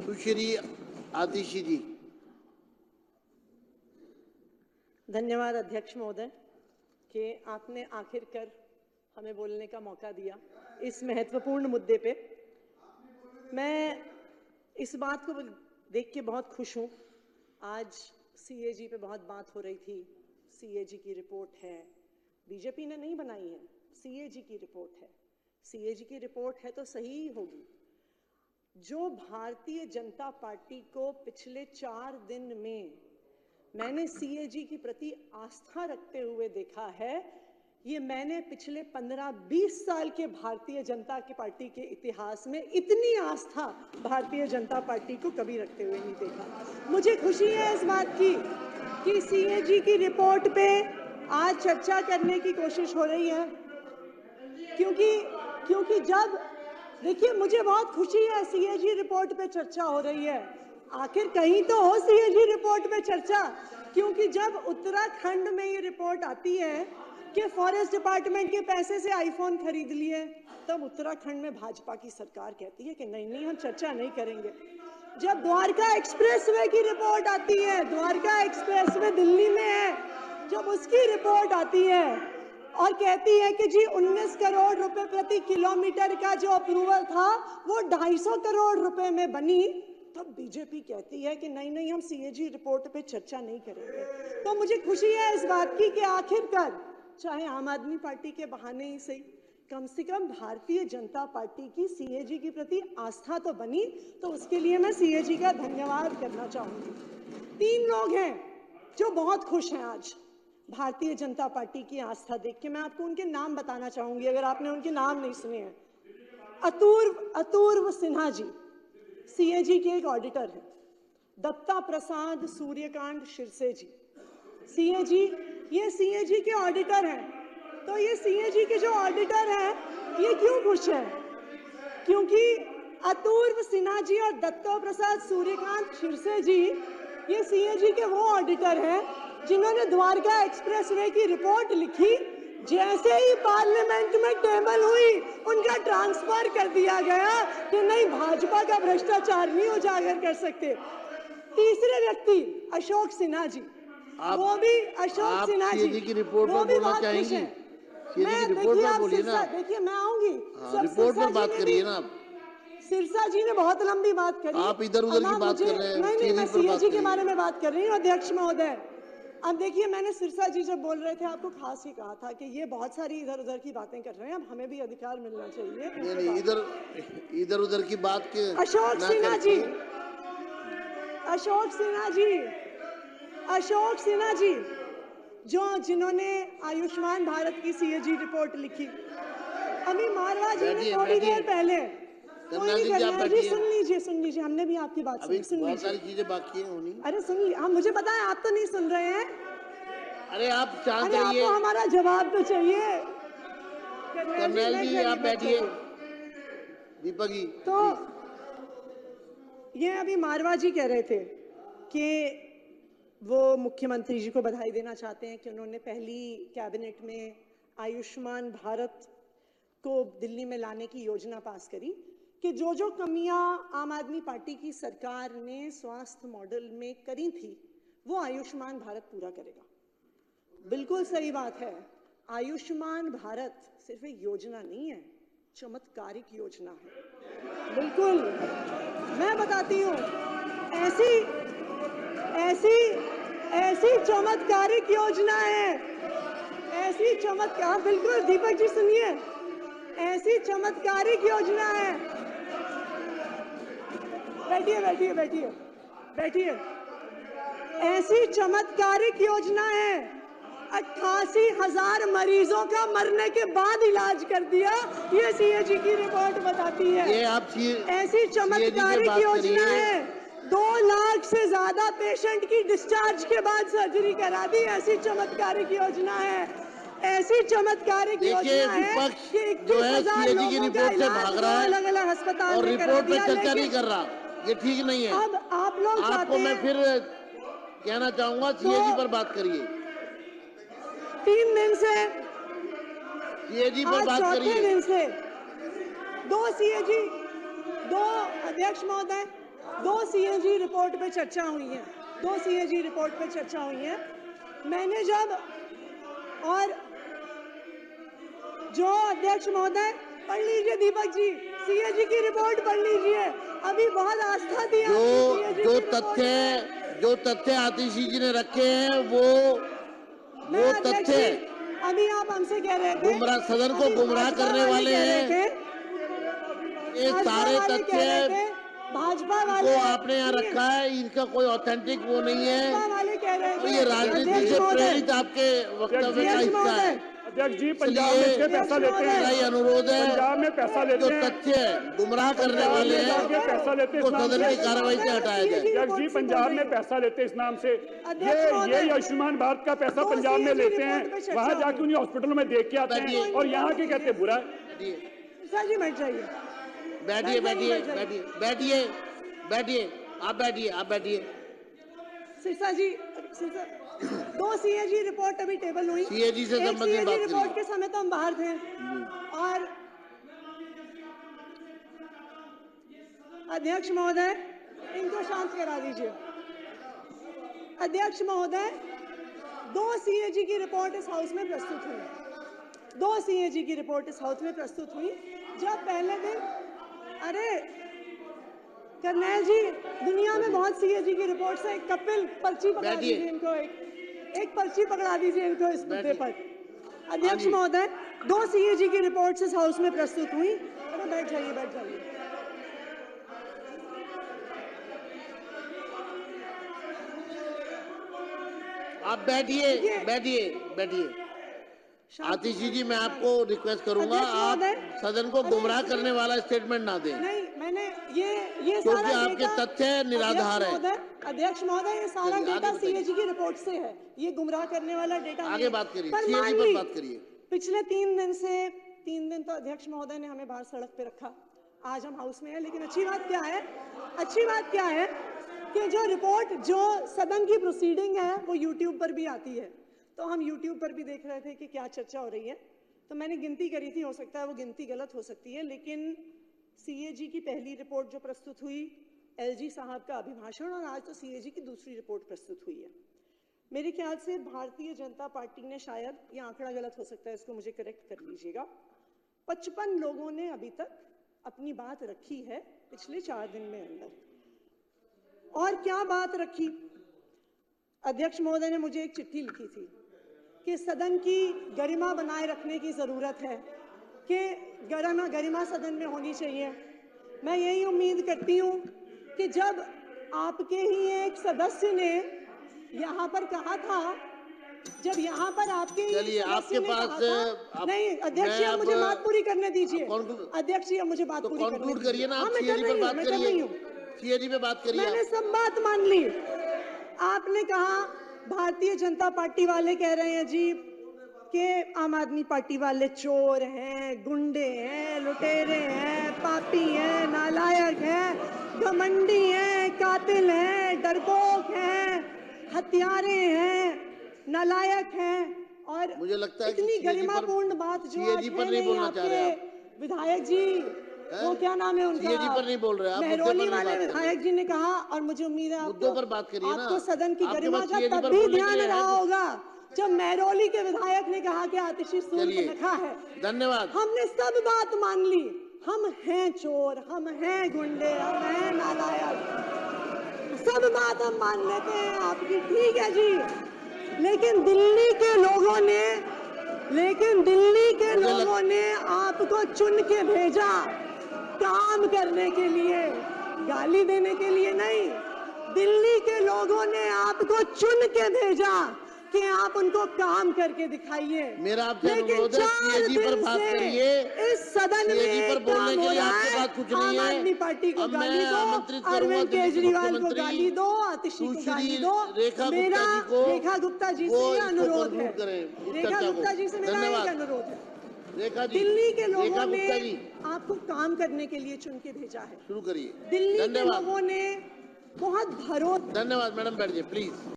सुश्री आतिशी जी। धन्यवाद अध्यक्ष महोदय कि आपने आखिरकार हमें बोलने का मौका दिया इस महत्वपूर्ण मुद्दे पे। मैं इस बात को देख के बहुत खुश हूँ। आज सीएजी पे बहुत बात हो रही थी। सीएजी की रिपोर्ट है, बीजेपी ने नहीं बनाई है, सीएजी की रिपोर्ट है। सीएजी की रिपोर्ट है तो सही ही होगी। जो भारतीय जनता पार्टी को पिछले 4 दिन में मैंने सीएजी के प्रति आस्था रखते हुए देखा है, ये मैंने पिछले 15-20 साल के भारतीय जनता की पार्टी के इतिहास में इतनी आस्था भारतीय जनता पार्टी को कभी रखते हुए नहीं देखा। मुझे खुशी है इस बात की कि सीएजी की रिपोर्ट पे आज चर्चा करने की कोशिश हो रही है, क्योंकि जब देखिए मुझे बहुत खुशी है सीएजी रिपोर्ट पे चर्चा हो रही है। आखिर कहीं तो हो सीएजी रिपोर्ट पे चर्चा, क्योंकि जब उत्तराखंड में ये रिपोर्ट आती है कि फॉरेस्ट डिपार्टमेंट के पैसे से आईफोन खरीद लिए, तब उत्तराखंड में भाजपा की सरकार कहती है कि नहीं हम चर्चा नहीं करेंगे। जब द्वारका एक्सप्रेसवे की रिपोर्ट आती है, द्वारका एक्सप्रेसवे दिल्ली में है, जब उसकी रिपोर्ट आती है और कहती है कि जी 19 करोड़ रुपए प्रति किलोमीटर का जो अप्रूवल था वो 250 करोड़ रुपए में बनी, तब बीजेपी कहती है कि नहीं हम सीएजी रिपोर्ट पे चर्चा नहीं करेंगे। तो मुझे खुशी है इस बात की कि आखिरकार चाहे आम आदमी पार्टी के बहाने ही सही, कम से कम भारतीय जनता पार्टी की सीएजी के प्रति आस्था तो बनी। तो उसके लिए मैं सीएजी का धन्यवाद करना चाहूंगी। 3 लोग हैं जो बहुत खुश हैं आज भारतीय जनता पार्टी की आस्था देख के। मैं आपको उनके नाम बताना चाहूंगी अगर आपने उनके नाम नहीं सुने हैं। अपूर्व सिन्हा जी सीएजी के एक ऑडिटर हैं। दत्ता प्रसाद सूर्यकांत शिरसे जी सीएजी, ये सीएजी के ऑडिटर हैं। तो ये सीएजी के जो ऑडिटर हैं ये क्यों खुश हैं? क्योंकि अपूर्व सिन्हा जी और दत्ता प्रसाद सूर्यकांत शिरसे जी ये सीएजी के वो ऑडिटर हैं जिन्होंने द्वारका एक्सप्रेसवे की रिपोर्ट लिखी। जैसे ही पार्लियामेंट में टेबल हुई उनका ट्रांसफर कर दिया गया कि नहीं, भाजपा का भ्रष्टाचार नहीं उजागर कर सकते। तीसरे व्यक्ति अशोक सिन्हा जी, वो भी अशोक सिन्हा जी की रिपोर्ट वो पर भी बोलना चाहेंगी? मैं रिपोर्ट पर बोलिए ना। देखिए मैं आऊंगी, रिपोर्ट पर बात करिए ना। सिरसा जी ने बहुत लंबी बात करी, आप इधर उधर की बात कर रहे हैं। नहीं मैं सीएजी के बारे में बात कर रही हूँ अध्यक्ष महोदय। अब देखिए मैंने सिरसा जी जब बोल रहे थे आपको खास ही कहा था कि ये बहुत सारी इधर उधर की बातें कर रहे हैं, अब हमें भी अधिकार मिलना चाहिए। नहीं, इधर उधर की बात के अशोक सिन्हा जी जिन्होंने आयुष्मान भारत की सीएजी रिपोर्ट लिखी। अभी मारवा जी ने थोड़ी देर पहले सुन लीजिए हमने भी आपकी बात सुनी। बहुत सारी चीजें बाकी हैं होनी। अरे सुन ली, हाँ मुझे पता है आप तो नहीं सुन रहे हैं। अरे आप शांत रहिए, आपको हमारा जवाब तो चाहिए। कर्नल जी आप बैठिए। दीपक जी तो ये अभी मारवा जी कह रहे थे कि वो मुख्यमंत्री जी को बधाई देना चाहते हैं कि उन्होंने पहली कैबिनेट में आयुष्मान भारत को दिल्ली में लाने की योजना पास करी, कि जो कमियां आम आदमी पार्टी की सरकार ने स्वास्थ्य मॉडल में करी थी वो आयुष्मान भारत पूरा करेगा। बिल्कुल सही बात है। आयुष्मान भारत सिर्फ एक योजना नहीं है, चमत्कारिक योजना है। बिल्कुल मैं बताती हूँ, ऐसी चमत्कारिक योजना है, ऐसी चमत्कार, बिल्कुल दीपक जी सुनिए, ऐसी चमत्कारिक योजना है। बैठिए। ऐसी चमत्कारिक योजना है, 88,000 मरीजों का मरने के बाद इलाज कर दिया, ये सीएजी की रिपोर्ट बताती है। ये आप ऐसी चमत्कारिक योजना है, 2 लाख से ज्यादा पेशेंट की डिस्चार्ज के बाद सर्जरी करा दी, ऐसी चमत्कारिक योजना है। ऐसी चमत्कारिक योजना है कि 21,000 लोगों का इलाज अलग-अलग अस्पताल में करा दिया। चर्चा नहीं कर रहा, ये ठीक नहीं है। अब आप लोग आपको मैं फिर कहना चाहूंगा सीएजी पर बात करिए। 3 दिन से सीएजी पर बात करिए। 4थे दिन से 2 सीएजी, 2 अध्यक्ष महोदय, दो सीएजी रिपोर्ट पे चर्चा हुई है, दो सीएजी रिपोर्ट पे चर्चा हुई है। मैंने जब और जो अध्यक्ष महोदय पढ़ लीजिए, दीपक जी सीएजी की रिपोर्ट पढ़ लीजिए। अभी बहुत आस्था थी जो तथ्य आतिशी जी ने रखे हैं वो तथ्य अभी आप हमसे कह रहे थे गुमराह, सदन को गुमराह करने वाले हैं। ये सारे तथ्य भाजपा वाले को आपने यहाँ रखा है, इनका कोई ऑथेंटिक वो नहीं है। वाले कह रहे तो थे ये राजनीति से प्रेरित आपके वक्तव्य का हिस्सा है। अध्यक्ष जी, पंजाब में इसलिए पैसा लेते हैं, मेरा ये अनुरोध है, पंजाब में पैसा लेते जो हैं, तथ्य गुमराह करने वाले हैं पैसा लेते वो सदन की कार्रवाई से हटाया जाए। अध्यक्ष जी, पंजाब में पैसा लेते इस नाम से, ये आयुष्मान भारत का पैसा पंजाब में लेते हैं, वहाँ जाके उन्हें हॉस्पिटलों में देख के आते हैं और यहाँ के कहते हैं बुरा। जी बैठ जाइए, बैठिए बैठिए बैठिए बैठिए बैठिए आप बैठिए। सिरसा जी, दो सीएजी रिपोर्ट अभी टेबल हुई। सीएजी से संबंधित बात रिपोर्ट के समय तो हम बाहर थे और अध्यक्ष महोदय इनको शांत करा दीजिए। अध्यक्ष महोदय, दो सीएजी की रिपोर्ट इस हाउस में प्रस्तुत हुई, दो सीएजी की रिपोर्ट इस हाउस में प्रस्तुत हुई। जब पहले दिन, अरे करनैल जी, दुनिया में बहुत सीएजी की रिपोर्ट से कपिल पर्ची पकड़ा दीजिए इनको, एक पर्ची पकड़ा दीजिए इनको इस मुद्दे पर। अध्यक्ष महोदय, दो सीएजी की रिपोर्ट इस हाउस में प्रस्तुत हुई। अरे बैठ जाइए, बैठ जाइए। आप बैठिए। आतिशी जी, मैं आपको रिक्वेस्ट करूंगा, आप सदन को गुमराह करने वाला स्टेटमेंट ना दें। नहीं, मैंने ये क्योंकि आपके तथ्य निराधार है। अध्यक्ष महोदय, ये सारा डेटा सीएजी की रिपोर्ट से है, ये गुमराह करने वाला डेटा आगे बात करिए, सीएजी पर बात करिए। पिछले 3 दिन तो अध्यक्ष महोदय ने हमें बाहर सड़क पे रखा, आज हम हाउस में है। लेकिन अच्छी बात क्या है कि जो रिपोर्ट, जो सदन की प्रोसीडिंग है वो यूट्यूब पर भी आती है, तो हम यूट्यूब पर भी देख रहे थे कि क्या चर्चा हो रही है। तो मैंने गिनती करी थी, हो सकता है वो गिनती गलत हो सकती है, लेकिन सीएजी की पहली रिपोर्ट जो प्रस्तुत हुई, एलजी साहब का अभिभाषण, और आज तो सीएजी की दूसरी रिपोर्ट प्रस्तुत हुई है। मेरे ख्याल से भारतीय जनता पार्टी ने, शायद ये आंकड़ा गलत हो सकता है, इसको मुझे करेक्ट कर लीजिएगा, 55 लोगों ने अभी तक अपनी बात रखी है पिछले 4 दिन में अंदर। और क्या बात रखी? अध्यक्ष महोदय ने मुझे एक चिट्ठी लिखी थी कि सदन की गरिमा बनाए रखने की जरूरत है, कि गरिमा सदन में होनी चाहिए। मैं यही उम्मीद करती हूँ कि जब आपके ही एक सदस्य ने यहाँ पर कहा था, जब यहाँ पर आपके आपके पास नहीं, अध्यक्ष जी आप मुझे बात पूरी करने दीजिए। अध्यक्ष जी आप मुझे बात पूरी कंक्लूड करिए ना, आप सीएजी पर बात करिए, सीएजी पे बात करिए। मैंने सब बात मान ली। आपने कहा भारतीय जनता पार्टी वाले कह रहे हैं जी कि आम आदमी पार्टी वाले चोर हैं, गुंडे हैं, लुटेरे हैं, पापी हैं, नालायक हैं, घमंडी हैं, कातिल हैं, डरपोक हैं, हत्यारे हैं, नालायक हैं। और मुझे लगता है इतनी गरिमापूर्ण बात जो सीएजी पर नहीं बोलना चाह रहे आप। विधायक जी, वो क्या नाम है उनका, सीएजी पर नहीं बोल रहे आप, मेहरौली वाले विधायक जी ने कहा, और मुझे उम्मीद है मुद्दों पर बात करिए ना। आपको सदन की गरिमा का तब भी ध्यान रहा होगा जब मेहरौली के विधायक ने कहा कि आतिशी सूर्पनखा है। धन्यवाद। हमने सब बात मान ली, हम हैं चोर, हम हैं गुंडे, हम हैं नालायक, सब बात हम मान लेते हैं आपकी, ठीक है जी। लेकिन दिल्ली के लोगों ने आपको चुन के भेजा काम करने के लिए, गाली देने के लिए नहीं। दिल्ली के लोगों ने आपको चुन के भेजा कि आप उनको काम करके दिखाइए। मेरा आपसे अनुरोध है, सीएजी पर बात करिए। इस सदन में पर बोलने के लिए आपके पास कुछ नहीं है। आम आदमी पार्टी को गाली दो, अरविंद केजरीवाल को गाली दो, आतिशी को गाली दो। मेरा रेखा गुप्ता जी से ये अनुरोध है, रेखा गुप्ता जी से मेरा एक अनुरोध है। दिल्ली के लोगों ने आपको काम करने के लिए चुन के भेजा है, शुरू करिए। दिल्ली के लोगों ने बहुत भरोसा। धन्यवाद मैडम, बैठ जाइए प्लीज।